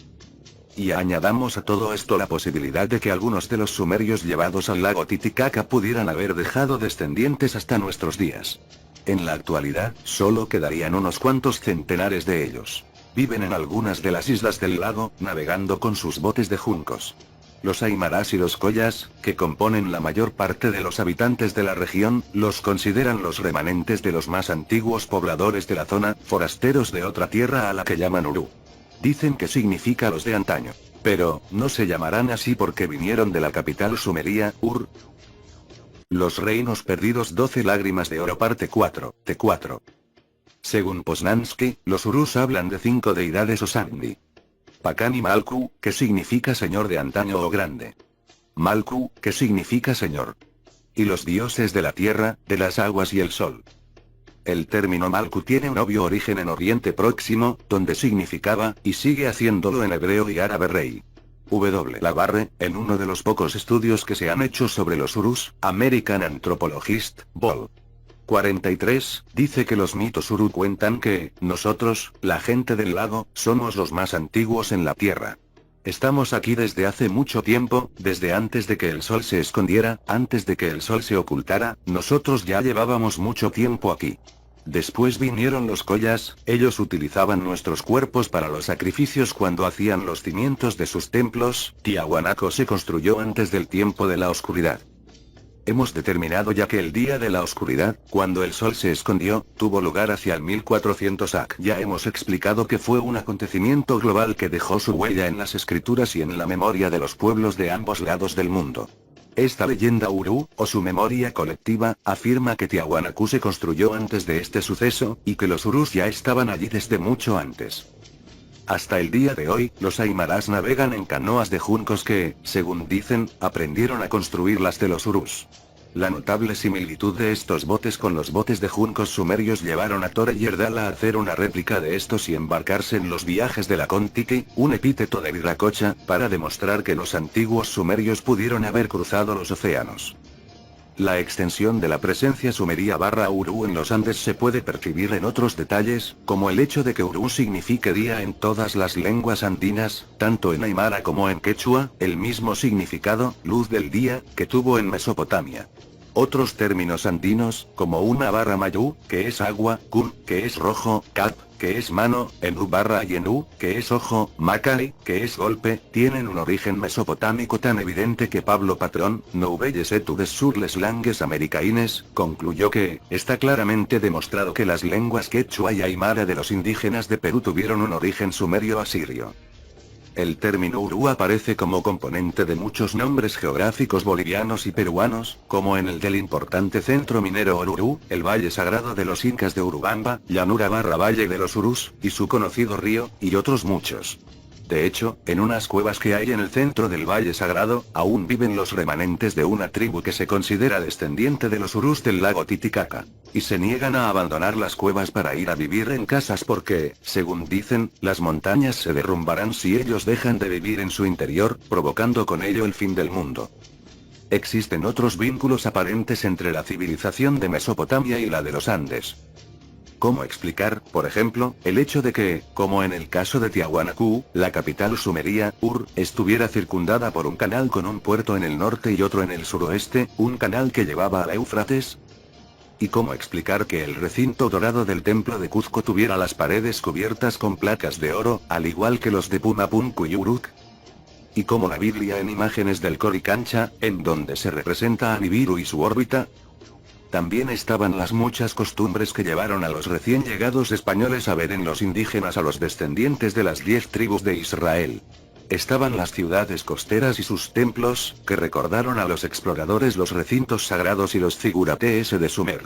Y añadamos a todo esto la posibilidad de que algunos de los sumerios llevados al lago Titicaca pudieran haber dejado descendientes hasta nuestros días. En la actualidad, solo quedarían unos cuantos centenares de ellos. Viven en algunas de las islas del lago, navegando con sus botes de juncos. Los aymarás y los collas, que componen la mayor parte de los habitantes de la región, los consideran los remanentes de los más antiguos pobladores de la zona, forasteros de otra tierra a la que llaman Uru. Dicen que significa los de antaño. Pero, ¿no se llamarán así porque vinieron de la capital sumeria, Ur? Los reinos perdidos 12 lágrimas de oro parte 4, T4. Según Poznansky, los Urus hablan de 5 deidades o Sandi. Pakani Malku, que significa señor de antaño o grande. Malku, que significa señor. Y los dioses de la tierra, de las aguas y el sol. El término Malku tiene un obvio origen en Oriente Próximo, donde significaba, y sigue haciéndolo en hebreo y árabe rey. W. Labarre, en uno de los pocos estudios que se han hecho sobre los Urus, American Anthropologist, Vol. 43, dice que los mitos Uru cuentan que, nosotros, la gente del lago, somos los más antiguos en la Tierra. Estamos aquí desde hace mucho tiempo, desde antes de que el sol se escondiera, antes de que el sol se ocultara, nosotros ya llevábamos mucho tiempo aquí. Después vinieron los collas, ellos utilizaban nuestros cuerpos para los sacrificios cuando hacían los cimientos de sus templos. Tiahuanaco se construyó antes del tiempo de la oscuridad. Hemos determinado ya que el día de la oscuridad, cuando el sol se escondió, tuvo lugar hacia el 1400 AC. Ya hemos explicado que fue un acontecimiento global que dejó su huella en las escrituras y en la memoria de los pueblos de ambos lados del mundo. Esta leyenda Uru, o su memoria colectiva, afirma que Tiahuanacu se construyó antes de este suceso, y que los Urus ya estaban allí desde mucho antes. Hasta el día de hoy, los aymarás navegan en canoas de juncos que, según dicen, aprendieron a construirlas de los Urus. La notable similitud de estos botes con los botes de juncos sumerios llevaron a Tore Yerdal a hacer una réplica de estos y embarcarse en los viajes de la Kon-Tiki, un epíteto de Viracocha, para demostrar que los antiguos sumerios pudieron haber cruzado los océanos. La extensión de la presencia sumeria /Uru en los Andes se puede percibir en otros detalles, como el hecho de que Uru signifique día en todas las lenguas andinas, tanto en aymara como en quechua, el mismo significado, luz del día, que tuvo en Mesopotamia. Otros términos andinos, como una /Mayu, que es agua, kun, que es rojo, cap, que es mano, enu /Yenu, que es ojo, macai, que es golpe, tienen un origen mesopotámico tan evidente que Pablo Patrón, Nouvelles études sur les langues américaines, concluyó que, está claramente demostrado que las lenguas quechua y aymara de los indígenas de Perú tuvieron un origen sumerio asirio. El término Uru aparece como componente de muchos nombres geográficos bolivianos y peruanos, como en el del importante centro minero Oruro, el Valle Sagrado de los Incas de Urubamba, llanura /Valle de los Urus, y su conocido río, y otros muchos. De hecho, en unas cuevas que hay en el centro del Valle Sagrado, aún viven los remanentes de una tribu que se considera descendiente de los Urus del lago Titicaca. Y se niegan a abandonar las cuevas para ir a vivir en casas porque, según dicen, las montañas se derrumbarán si ellos dejan de vivir en su interior, provocando con ello el fin del mundo. Existen otros vínculos aparentes entre la civilización de Mesopotamia y la de los Andes. ¿Cómo explicar, por ejemplo, el hecho de que, como en el caso de Tiahuanacu, la capital sumeria, Ur, estuviera circundada por un canal con un puerto en el norte y otro en el suroeste, un canal que llevaba al Éufrates? ¿Y cómo explicar que el recinto dorado del templo de Cuzco tuviera las paredes cubiertas con placas de oro, al igual que los de Pumapunku y Uruk? ¿Y cómo la Biblia en imágenes del Coricancha, en donde se representa a Nibiru y su órbita? También estaban las muchas costumbres que llevaron a los recién llegados españoles a ver en los indígenas a los descendientes de las 10 tribus de Israel. Estaban las ciudades costeras y sus templos, que recordaron a los exploradores los recintos sagrados y los figurates de Sumer.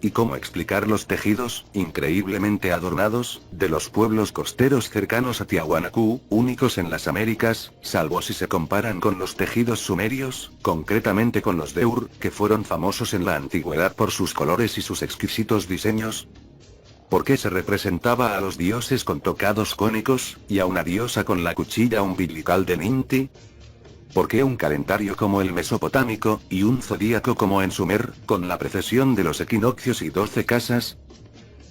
¿Y cómo explicar los tejidos, increíblemente adornados, de los pueblos costeros cercanos a Tiahuanacu, únicos en las Américas, salvo si se comparan con los tejidos sumerios, concretamente con los de Ur, que fueron famosos en la antigüedad por sus colores y sus exquisitos diseños? ¿Por qué se representaba a los dioses con tocados cónicos, y a una diosa con la cuchilla umbilical de Ninti? ¿Por qué un calendario como el mesopotámico, y un zodíaco como en Sumer, con la precesión de los equinoccios y 12 casas?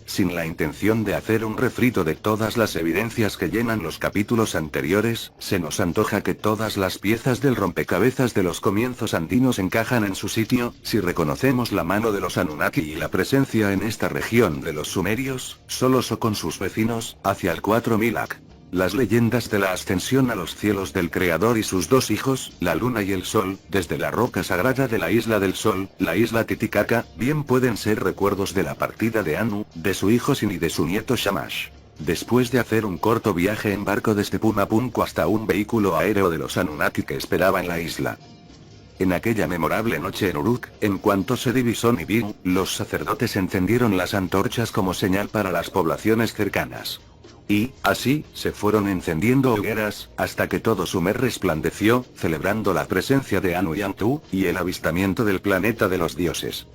Sin la intención de hacer un refrito de todas las evidencias que llenan los capítulos anteriores, se nos antoja que todas las piezas del rompecabezas de los comienzos andinos encajan en su sitio, si reconocemos la mano de los Anunnaki y la presencia en esta región de los sumerios, solos o con sus vecinos, hacia el 4000 AC. Las leyendas de la ascensión a los cielos del Creador y sus dos hijos, la luna y el sol, desde la roca sagrada de la isla del sol, la isla Titicaca, bien pueden ser recuerdos de la partida de Anu, de su hijo Sin y de su nieto Shamash. Después de hacer un corto viaje en barco desde Pumapunku hasta un vehículo aéreo de los Anunnaki que esperaba en la isla. En aquella memorable noche en Uruk, en cuanto se divisó Nibiru, los sacerdotes encendieron las antorchas como señal para las poblaciones cercanas. Y, así, se fueron encendiendo hogueras, hasta que todo Sumer resplandeció, celebrando la presencia de Anu y Antu, y el avistamiento del planeta de los dioses.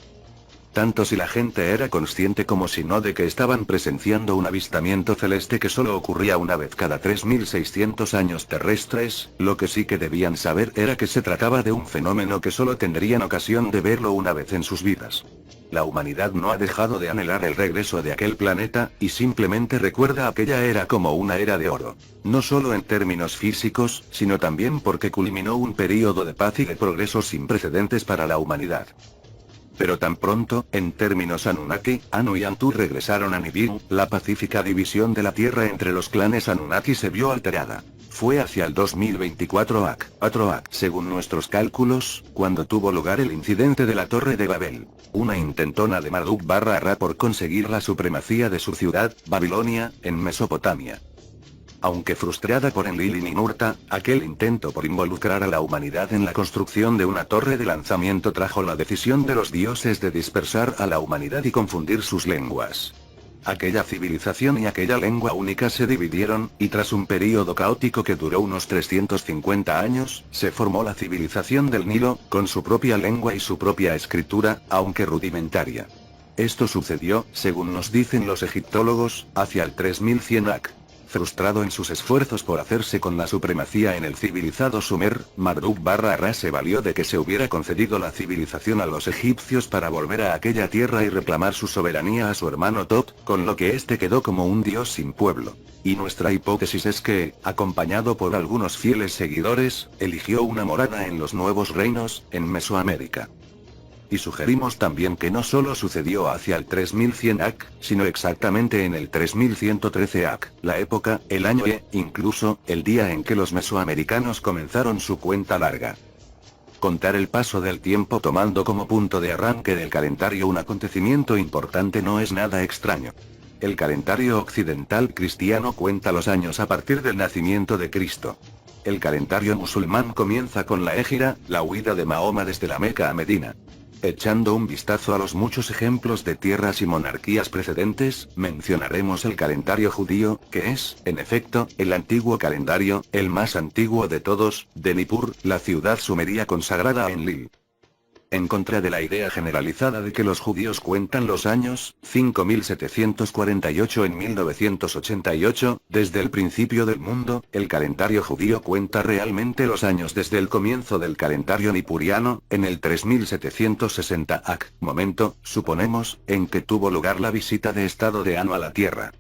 Tanto si la gente era consciente como si no de que estaban presenciando un avistamiento celeste que solo ocurría una vez cada 3600 años terrestres, lo que sí que debían saber era que se trataba de un fenómeno que solo tendrían ocasión de verlo una vez en sus vidas. La humanidad no ha dejado de anhelar el regreso de aquel planeta, y simplemente recuerda aquella era como una era de oro. No solo en términos físicos, sino también porque culminó un período de paz y de progreso sin precedentes para la humanidad. Pero tan pronto, en términos Anunnaki, Anu y Antu regresaron a Nibiru, la pacífica división de la Tierra entre los clanes Anunnaki se vio alterada. Fue hacia el 2024 AC, 4 AC, según nuestros cálculos, cuando tuvo lugar el incidente de la Torre de Babel. Una intentona de Marduk-Ra por conseguir la supremacía de su ciudad, Babilonia, en Mesopotamia. Aunque frustrada por Enlil y Ninurta, aquel intento por involucrar a la humanidad en la construcción de una torre de lanzamiento trajo la decisión de los dioses de dispersar a la humanidad y confundir sus lenguas. Aquella civilización y aquella lengua única se dividieron, y tras un período caótico que duró unos 350 años, se formó la civilización del Nilo, con su propia lengua y su propia escritura, aunque rudimentaria. Esto sucedió, según nos dicen los egiptólogos, hacia el 3100 AC. Frustrado en sus esfuerzos por hacerse con la supremacía en el civilizado Sumer, Marduk-Ra se valió de que se hubiera concedido la civilización a los egipcios para volver a aquella tierra y reclamar su soberanía a su hermano Tot, con lo que este quedó como un dios sin pueblo. Y nuestra hipótesis es que, acompañado por algunos fieles seguidores, eligió una morada en los nuevos reinos, en Mesoamérica. Y sugerimos también que no solo sucedió hacia el 3100 AC, sino exactamente en el 3113 AC, la época, el año e, incluso, el día en que los mesoamericanos comenzaron su cuenta larga. Contar el paso del tiempo tomando como punto de arranque del calendario un acontecimiento importante no es nada extraño. El calendario occidental cristiano cuenta los años a partir del nacimiento de Cristo. El calendario musulmán comienza con la Égira, la huida de Mahoma desde la Meca a Medina. Echando un vistazo a los muchos ejemplos de tierras y monarquías precedentes, mencionaremos el calendario judío, que es, en efecto, el antiguo calendario, el más antiguo de todos, de Nippur, la ciudad sumeria consagrada a Enlil. En contra de la idea generalizada de que los judíos cuentan los años, 5748 en 1988, desde el principio del mundo, el calendario judío cuenta realmente los años desde el comienzo del calendario nippuriano, en el 3760 AC, momento, suponemos, en que tuvo lugar la visita de estado de Anu a la Tierra.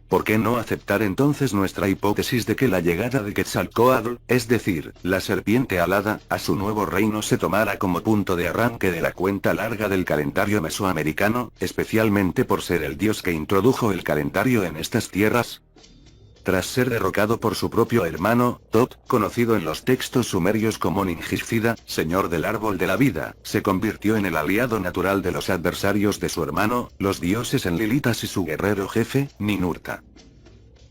¿Por qué no aceptar entonces nuestra hipótesis de que la llegada de Quetzalcóatl, es decir, la serpiente alada, a su nuevo reino se tomara como punto de arranque de la cuenta larga del calendario mesoamericano, especialmente por ser el dios que introdujo el calendario en estas tierras? Tras ser derrocado por su propio hermano, Thoth, conocido en los textos sumerios como Ningisfida, señor del árbol de la vida, se convirtió en el aliado natural de los adversarios de su hermano, los dioses enlilitas y su guerrero jefe, Ninurta.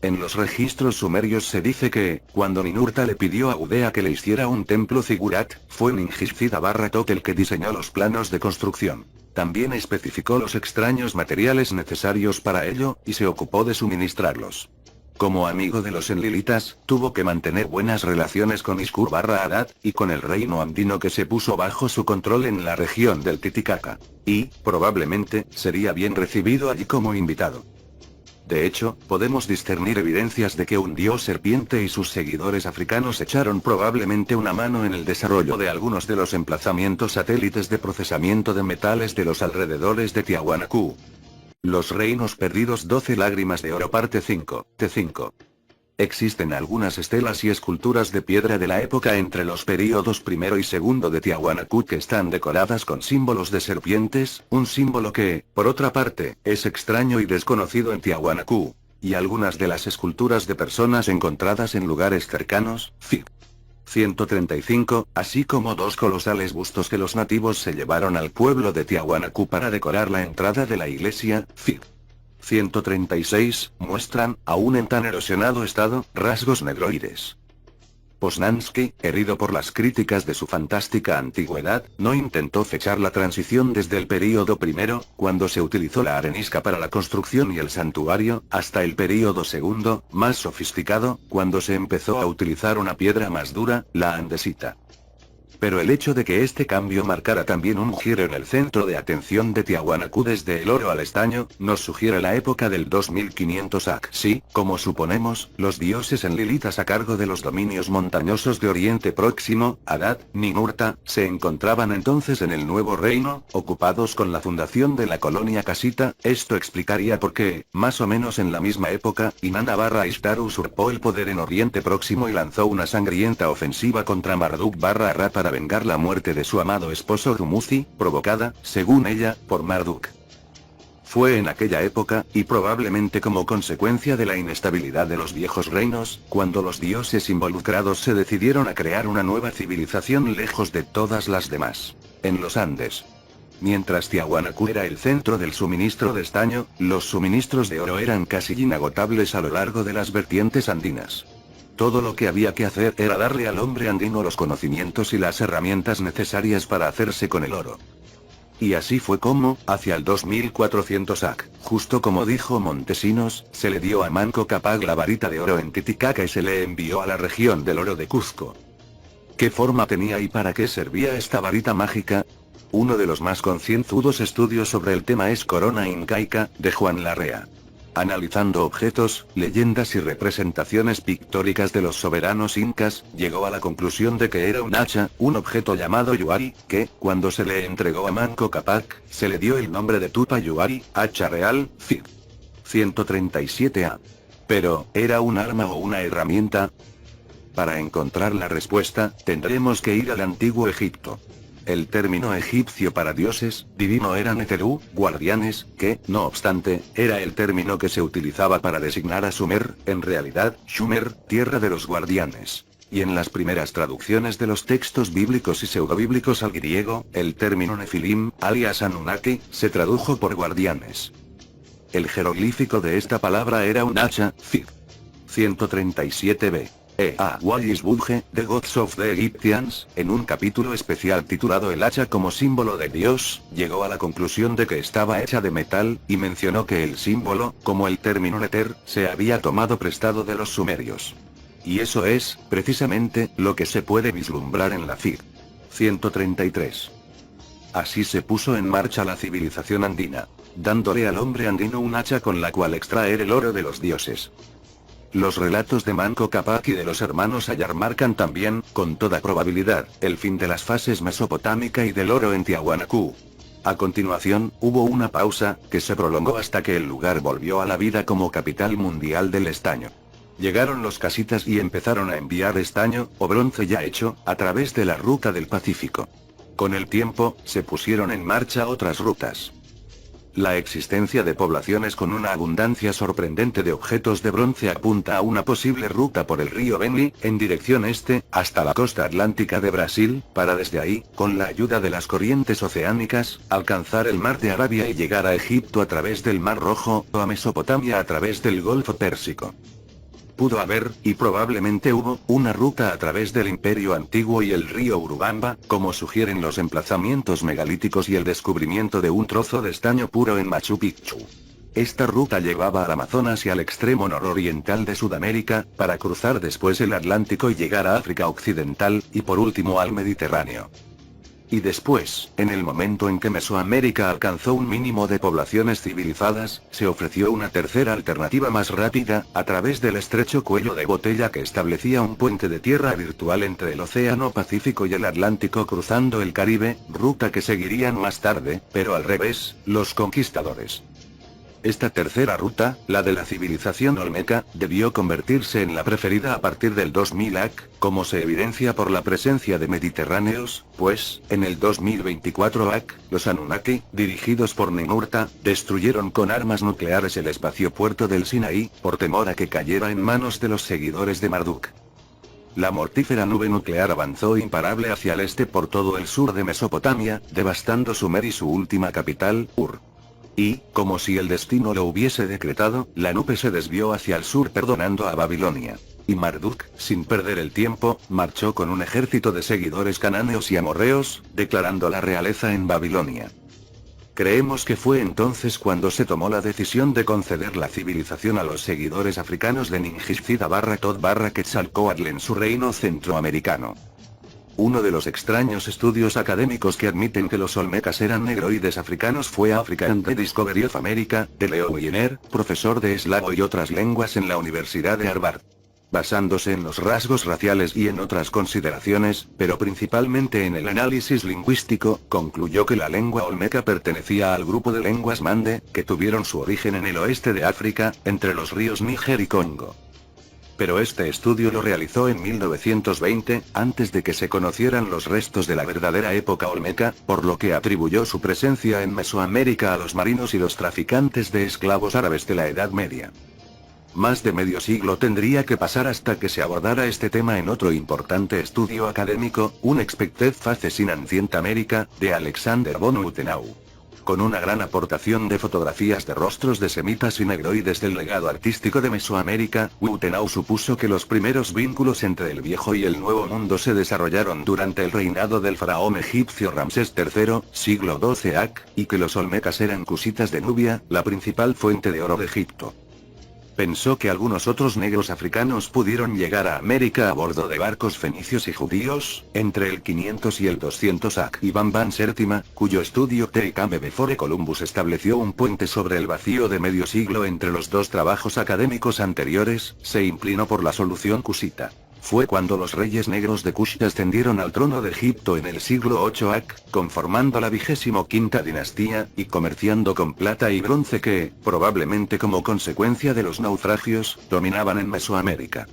En los registros sumerios se dice que, cuando Ninurta le pidió a Udea que le hiciera un templo zigurat, fue Ningisfida Thoth el que diseñó los planos de construcción. También especificó los extraños materiales necesarios para ello, y se ocupó de suministrarlos. Como amigo de los enlilitas, tuvo que mantener buenas relaciones con Ishkur-Hadad, y con el reino andino que se puso bajo su control en la región del Titicaca. Y, probablemente, sería bien recibido allí como invitado. De hecho, podemos discernir evidencias de que un dios serpiente y sus seguidores africanos echaron probablemente una mano en el desarrollo de algunos de los emplazamientos satélites de procesamiento de metales de los alrededores de Tiahuanacu. Los reinos perdidos 12 lágrimas de oro parte 5, T5. Existen algunas estelas y esculturas de piedra de la época entre los períodos primero y segundo de Tiahuanacu que están decoradas con símbolos de serpientes, un símbolo que, por otra parte, es extraño y desconocido en Tiahuanacu, y algunas de las esculturas de personas encontradas en lugares cercanos, Fig. 135, así como dos colosales bustos que los nativos se llevaron al pueblo de Tiahuanacu para decorar la entrada de la iglesia, Fig. 136, muestran, aún en tan erosionado estado, rasgos negroides. Posnansky, herido por las críticas de su fantástica antigüedad, no intentó fechar la transición desde el período primero, cuando se utilizó la arenisca para la construcción y el santuario, hasta el período segundo, más sofisticado, cuando se empezó a utilizar una piedra más dura, la andesita. Pero el hecho de que este cambio marcara también un giro en el centro de atención de Tiahuanacu desde el oro al estaño, nos sugiere la época del 2500 AC. Sí, como suponemos, los dioses enlilitas a cargo de los dominios montañosos de Oriente Próximo, Hadad, Ninurta, se encontraban entonces en el nuevo reino, ocupados con la fundación de la colonia casita. Esto explicaría por qué, más o menos en la misma época, Inanna-Ishtar usurpó el poder en Oriente Próximo y lanzó una sangrienta ofensiva contra Marduk-Ra para vengar la muerte de su amado esposo Dumuzi, provocada, según ella, por Marduk. Fue en aquella época, y probablemente como consecuencia de la inestabilidad de los viejos reinos, cuando los dioses involucrados se decidieron a crear una nueva civilización lejos de todas las demás. En los Andes. Mientras Tiahuanacu era el centro del suministro de estaño, los suministros de oro eran casi inagotables a lo largo de las vertientes andinas. Todo lo que había que hacer era darle al hombre andino los conocimientos y las herramientas necesarias para hacerse con el oro. Y así fue como, hacia el 2400 AC, justo como dijo Montesinos, se le dio a Manco Cápac la varita de oro en Titicaca y se le envió a la región del oro de Cuzco. ¿Qué forma tenía y para qué servía esta varita mágica? Uno de los más concienzudos estudios sobre el tema es Corona Incaica, de Juan Larrea. Analizando objetos, leyendas y representaciones pictóricas de los soberanos incas, llegó a la conclusión de que era un hacha, un objeto llamado yuari, que, cuando se le entregó a Manco Cápac, se le dio el nombre de Tupa Yuari, hacha real, Fig. 137a. Pero, ¿era un arma o una herramienta? Para encontrar la respuesta, tendremos que ir al antiguo Egipto. El término egipcio para dioses, divino era Neteru, guardianes, que, no obstante, era el término que se utilizaba para designar a Sumer, en realidad, Shumer, tierra de los guardianes. Y en las primeras traducciones de los textos bíblicos y pseudobíblicos al griego, el término Nefilim, alias Anunnaki, se tradujo por guardianes. El jeroglífico de esta palabra era un hacha, Fig. 137b. E.A. Wallis Budge, The Gods of the Egyptians, en un capítulo especial titulado El hacha como símbolo de Dios, llegó a la conclusión de que estaba hecha de metal, y mencionó que el símbolo, como el término Neter, se había tomado prestado de los sumerios. Y eso es, precisamente, lo que se puede vislumbrar en la Fig. 133. Así se puso en marcha la civilización andina, dándole al hombre andino un hacha con la cual extraer el oro de los dioses. Los relatos de Manco Cápac y de los hermanos Ayar marcan también, con toda probabilidad, el fin de las fases mesopotámica y del oro en Tiahuanacu. A continuación, hubo una pausa, que se prolongó hasta que el lugar volvió a la vida como capital mundial del estaño. Llegaron los casitas y empezaron a enviar estaño, o bronce ya hecho, a través de la ruta del Pacífico. Con el tiempo, se pusieron en marcha otras rutas. La existencia de poblaciones con una abundancia sorprendente de objetos de bronce apunta a una posible ruta por el río Beni, en dirección este, hasta la costa atlántica de Brasil, para desde ahí, con la ayuda de las corrientes oceánicas, alcanzar el mar de Arabia y llegar a Egipto a través del Mar Rojo, o a Mesopotamia a través del Golfo Pérsico. Pudo haber, y probablemente hubo, una ruta a través del Imperio Antiguo y el río Urubamba, como sugieren los emplazamientos megalíticos y el descubrimiento de un trozo de estaño puro en Machu Picchu. Esta ruta llevaba al Amazonas y al extremo nororiental de Sudamérica, para cruzar después el Atlántico y llegar a África Occidental, y por último al Mediterráneo. Y después, en el momento en que Mesoamérica alcanzó un mínimo de poblaciones civilizadas, se ofreció una tercera alternativa más rápida, a través del estrecho cuello de botella que establecía un puente de tierra virtual entre el Océano Pacífico y el Atlántico cruzando el Caribe, ruta que seguirían más tarde, pero al revés, los conquistadores. Esta tercera ruta, la de la civilización olmeca, debió convertirse en la preferida a partir del 2000 AC, como se evidencia por la presencia de mediterráneos, pues, en el 2024 AC, los Anunnaki, dirigidos por Ninurta, destruyeron con armas nucleares el espaciopuerto del Sinaí, por temor a que cayera en manos de los seguidores de Marduk. La mortífera nube nuclear avanzó imparable hacia el este por todo el sur de Mesopotamia, devastando Sumer y su última capital, Ur. Y, como si el destino lo hubiese decretado, la nube se desvió hacia el sur perdonando a Babilonia. Y Marduk, sin perder el tiempo, marchó con un ejército de seguidores cananeos y amorreos, declarando la realeza en Babilonia. Creemos que fue entonces cuando se tomó la decisión de conceder la civilización a los seguidores africanos de Ningiscida-Tot-Quetzalcóatl en su reino centroamericano. Uno de los extraños estudios académicos que admiten que los olmecas eran negroides africanos fue Africa and the Discovery of America, de Leo Wiener, profesor de eslavo y otras lenguas en la Universidad de Harvard. Basándose en los rasgos raciales y en otras consideraciones, pero principalmente en el análisis lingüístico, concluyó que la lengua olmeca pertenecía al grupo de lenguas mande, que tuvieron su origen en el oeste de África, entre los ríos Níger y Congo. Pero este estudio lo realizó en 1920, antes de que se conocieran los restos de la verdadera época olmeca, por lo que atribuyó su presencia en Mesoamérica a los marinos y los traficantes de esclavos árabes de la Edad Media. Más de medio siglo tendría que pasar hasta que se abordara este tema en otro importante estudio académico, Unexpected Faces in Ancient America, de Alexander von Utenau. Con una gran aportación de fotografías de rostros de semitas y negroides del legado artístico de Mesoamérica, Utenau supuso que los primeros vínculos entre el Viejo y el Nuevo Mundo se desarrollaron durante el reinado del faraón egipcio Ramsés III, siglo XII AC, y que los olmecas eran cusitas de Nubia, la principal fuente de oro de Egipto. Pensó que algunos otros negros africanos pudieron llegar a América a bordo de barcos fenicios y judíos, entre el 500 y el 200 AC. Iván van Sertima, cuyo estudio Take Came Before Columbus estableció un puente sobre el vacío de medio siglo entre los dos trabajos académicos anteriores, se inclinó por la solución cusita. Fue cuando los reyes negros de Kush ascendieron al trono de Egipto en el siglo VIII AC, conformando la 25ª dinastía, y comerciando con plata y bronce que, probablemente como consecuencia de los naufragios, dominaban en Mesoamérica.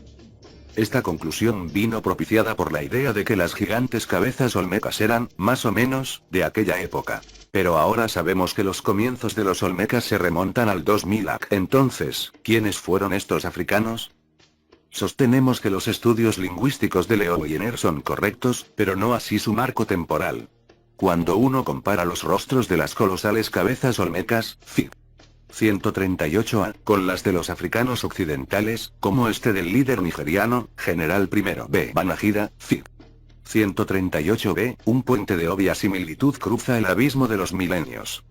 Esta conclusión vino propiciada por la idea de que las gigantes cabezas olmecas eran, más o menos, de aquella época. Pero ahora sabemos que los comienzos de los olmecas se remontan al 2000 AC. Entonces, ¿quiénes fueron estos africanos? Sostenemos que los estudios lingüísticos de Leo Wiener son correctos, pero no así su marco temporal. Cuando uno compara los rostros de las colosales cabezas olmecas, Fig. 138A, con las de los africanos occidentales, como este del líder nigeriano, General I B. Babangida, Fig. 138b, un puente de obvia similitud cruza el abismo de los milenios.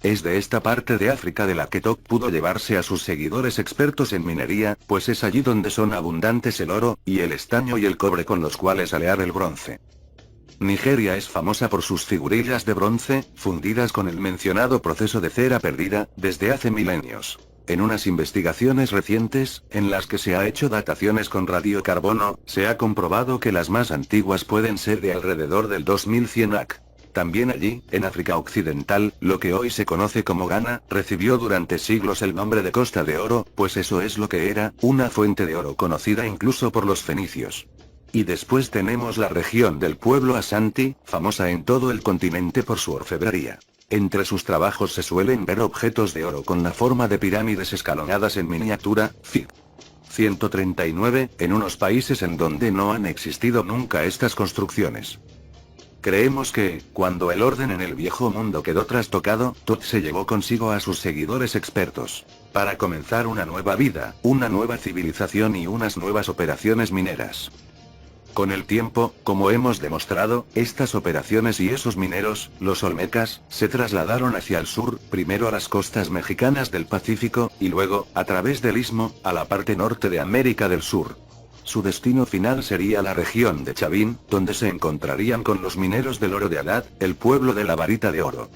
Es de esta parte de África de la que Tok pudo llevarse a sus seguidores expertos en minería, pues es allí donde son abundantes el oro, y el estaño y el cobre con los cuales alear el bronce. Nigeria es famosa por sus figurillas de bronce, fundidas con el mencionado proceso de cera perdida, desde hace milenios. En unas investigaciones recientes, en las que se ha hecho dataciones con radiocarbono, se ha comprobado que las más antiguas pueden ser de alrededor del 2100 AC. También allí, en África Occidental, lo que hoy se conoce como Ghana, recibió durante siglos el nombre de Costa de Oro, pues eso es lo que era, una fuente de oro conocida incluso por los fenicios. Y después tenemos la región del pueblo Asanti, famosa en todo el continente por su orfebrería. Entre sus trabajos se suelen ver objetos de oro con la forma de pirámides escalonadas en miniatura, Fig. 139, en unos países en donde no han existido nunca estas construcciones. Creemos que, cuando el orden en el viejo mundo quedó trastocado, Tot se llevó consigo a sus seguidores expertos, para comenzar una nueva vida, una nueva civilización y unas nuevas operaciones mineras. Con el tiempo, como hemos demostrado, estas operaciones y esos mineros, los olmecas, se trasladaron hacia el sur, primero a las costas mexicanas del Pacífico, y luego, a través del istmo, a la parte norte de América del Sur. Su destino final sería la región de Chavín, donde se encontrarían con los mineros del oro de Adad, el pueblo de la varita de oro.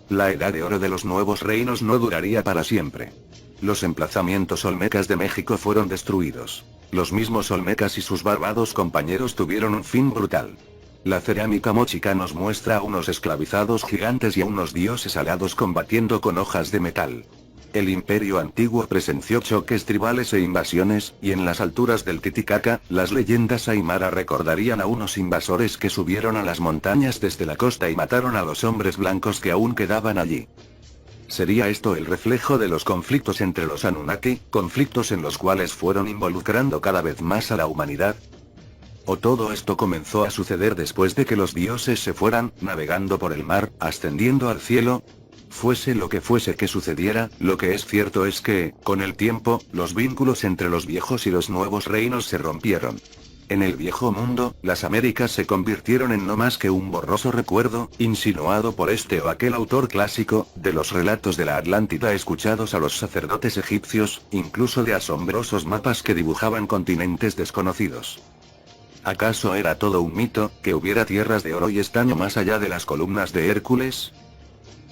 La edad de oro de los nuevos reinos no duraría para siempre. Los emplazamientos olmecas de México fueron destruidos. Los mismos olmecas y sus barbados compañeros tuvieron un fin brutal. La cerámica mochica nos muestra a unos esclavizados gigantes y a unos dioses alados combatiendo con hojas de metal. El imperio antiguo presenció choques tribales e invasiones, y en las alturas del Titicaca, las leyendas aymara recordarían a unos invasores que subieron a las montañas desde la costa y mataron a los hombres blancos que aún quedaban allí. ¿Sería esto el reflejo de los conflictos entre los Anunnaki, conflictos en los cuales fueron involucrando cada vez más a la humanidad? ¿O todo esto comenzó a suceder después de que los dioses se fueran, navegando por el mar, ascendiendo al cielo? Fuese lo que fuese que sucediera, lo que es cierto es que, con el tiempo, los vínculos entre los viejos y los nuevos reinos se rompieron. En el viejo mundo, las Américas se convirtieron en no más que un borroso recuerdo, insinuado por este o aquel autor clásico, de los relatos de la Atlántida escuchados a los sacerdotes egipcios, incluso de asombrosos mapas que dibujaban continentes desconocidos. ¿Acaso era todo un mito, que hubiera tierras de oro y estaño más allá de las columnas de Hércules?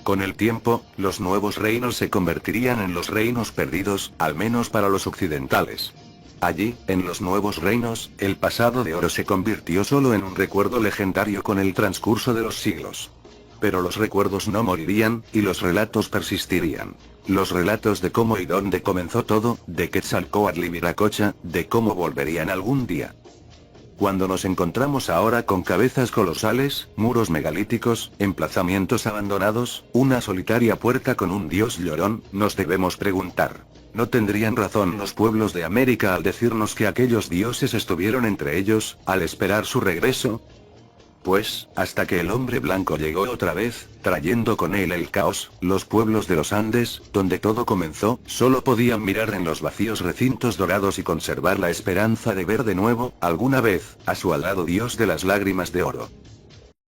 Con el tiempo, los nuevos reinos se convertirían en los reinos perdidos, al menos para los occidentales. Allí, en los nuevos reinos, el pasado de oro se convirtió solo en un recuerdo legendario con el transcurso de los siglos. Pero los recuerdos no morirían, y los relatos persistirían. Los relatos de cómo y dónde comenzó todo, de Quetzalcóatl y Viracocha, de cómo volverían algún día. Cuando nos encontramos ahora con cabezas colosales, muros megalíticos, emplazamientos abandonados, una solitaria puerta con un dios llorón, nos debemos preguntar, ¿no tendrían razón los pueblos de América al decirnos que aquellos dioses estuvieron entre ellos, al esperar su regreso? Pues, hasta que el hombre blanco llegó otra vez, trayendo con él el caos, los pueblos de los Andes, donde todo comenzó, solo podían mirar en los vacíos recintos dorados y conservar la esperanza de ver de nuevo, alguna vez, a su alado dios de las lágrimas de oro.